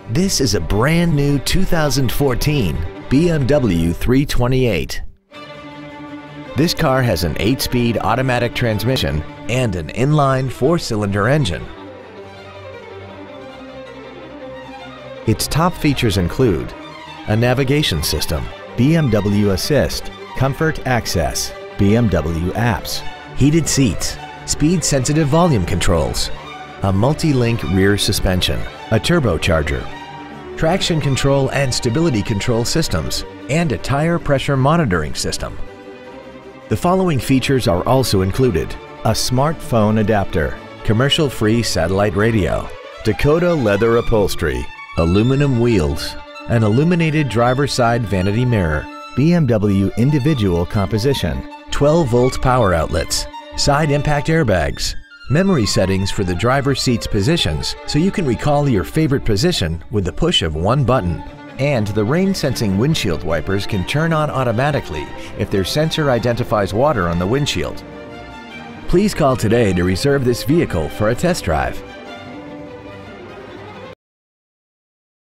This is a brand new 2014 BMW 328. This car has an 8-speed automatic transmission and an inline 4-cylinder engine. Its top features include a navigation system, BMW Assist, Comfort Access, BMW Apps, heated seats, speed-sensitive volume controls, a multi-link rear suspension, a turbocharger, traction control and stability control systems, and a tire pressure monitoring system. The following features are also included: a smartphone adapter, commercial-free satellite radio, Dakota leather upholstery, aluminum wheels, an illuminated driver's side vanity mirror, BMW individual composition, 12-volt power outlets, side impact airbags, memory settings for the driver's seat's positions so you can recall your favorite position with the push of one button. And the rain-sensing windshield wipers can turn on automatically if their sensor identifies water on the windshield. Please call today to reserve this vehicle for a test drive.